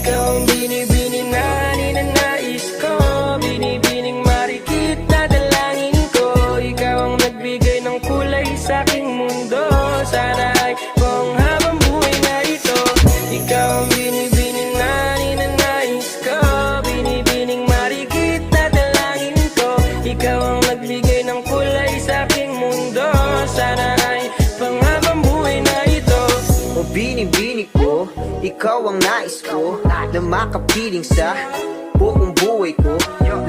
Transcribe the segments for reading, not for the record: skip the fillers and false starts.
Ikaw ang binibining na ninanais ko, binibining marikit na dalangin ko. Ikaw ang nagbigay ng kulay sa aking mundo. Sana ay kung habang buhay na ito. Ikaw ang binibining na ninanais ko, binibining marikit na dalangin ko. Ikaw ang nagbigay ng kulay sa aking mundo. Sana ay pang habang buhay na ito. O binibini ko, ikaw ang nais ko na makapiling sa buong buhay ko.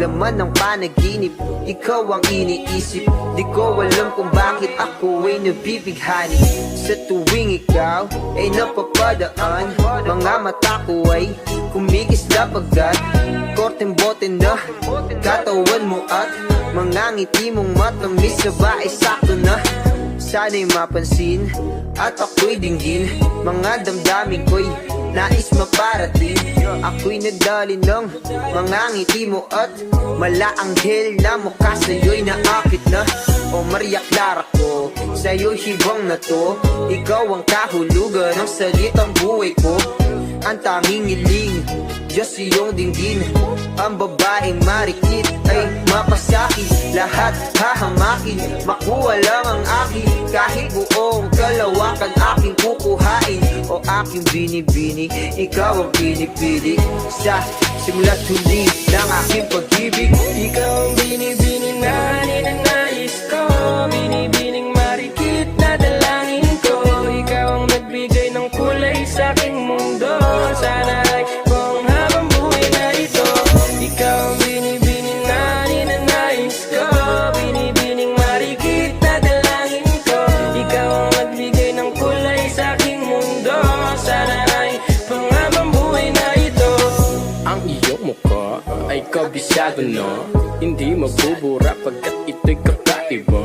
Laman ng panaginip, ikaw ang iniisip. Di ko alam kung bakit ako ay nabibighani. Sa tuwing ikaw ay napapadaan, mga mata ko ay kumikisla pagkat korteng bote na katawan mo at mga ngiti mong matamis na ba ay sakto na. Sana'y mapansin at ako'y dinggin, mga damdamin ko'y nais maparating. Ako'y nadali ng mga ngiti mo at malaanghel na mukha sa'yo'y naakit na. O Maria Clara ko, sa'yo'y hibang na to. Ikaw ang kahulugan ng salitang buhay ko. Ang tanging hiling, Diyos iyong dinggin. Ang babaeng marikit ay mapasakit. Lahat hahamakin, makuha lang ang akin. Kahit buong kalawakan aking kukuhain. O aking binibini, ikaw ang pinipili. Sa simula't huli ng aking pag-ibig. Ikaw ang binibining na ninanais ko, binibining marikit na dalangin ko. Ikaw ang nagbigay ng kulay sa aking mundo. Sana ay kung habang buhay na ito. Ikaw ang binibining na ninanais ko, binibining marikit na dalangin ko. Ikaw ang nagbigay ng kulay sa aking mundo. Sana ay pang habang buhay na ito. Ang iyong mukha ay kabisado na, hindi mabubura pagkat ito'y kakaiba.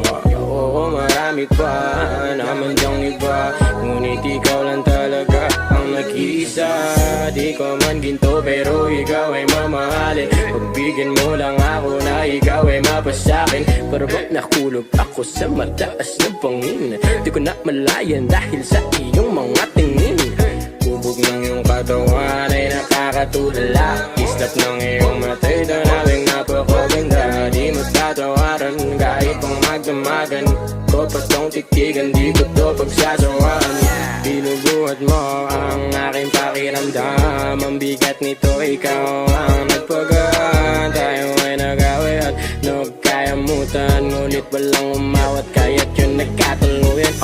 Oo, marami pa naman diyang iba, ngunit ikaw lang talaga ang nag-iisa. Di ko man ginto pero ikaw ay mamahalin. Pagbigyan mo lang ako na ikaw ay mapasakin. Pero ba't nakulog ako sa mataas na bangin? Di ko na malayan dahil sa iyong mga tingin. Bubog ng iyong katawan ay nakakatulala. Islap ng iyong matay tanawing napakaganda. Di mo tatawaran kahit pang magdamagan ko pa tong titigan, di ko to pagsasawaan. Binubuhat mo ang aking pakiramdam. Ang bigat nito, ikaw ang nagpagaan. Tayo ay nag-away at nagkayamutan, ngunit walang umawat kaya't yun nagkatuluyan.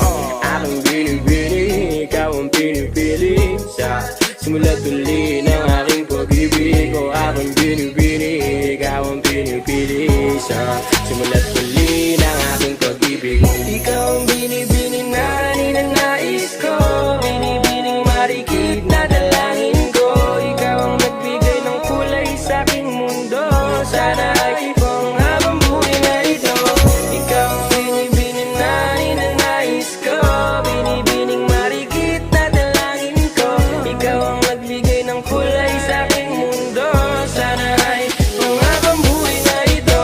Aking binibini, ikaw ang pinipili. Sa simula't huli ng aking pag-ibig. O aking binibini, ikaw ang pinipili. Sa simula't huli ng aking pag-ibig. Ikaw ang binibining na ninanais ko, binibining marikit na dalangin ko. Ikaw ang nagbigay ng kulay sa aking mundo. Sana ay kung habang buhay na ito. Ikaw ang binibining na ninanais ko, binibining marikit na dalangin ko. Ikaw ang nagbigay ng kulay sa aking mundo. Sana ay kung habang buhay na ito.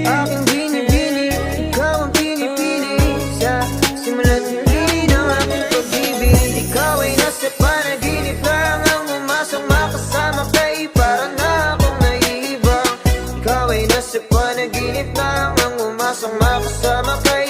Aking binibini, ikaw ang pinipili. Sa simula't huli ng aking pag-ibig. Ikaw ay nasa panaginip lang, ang umasang makasama kay para na akong naiibang. Ikaw ay nasa panaginip lang, ang umasang makasama kay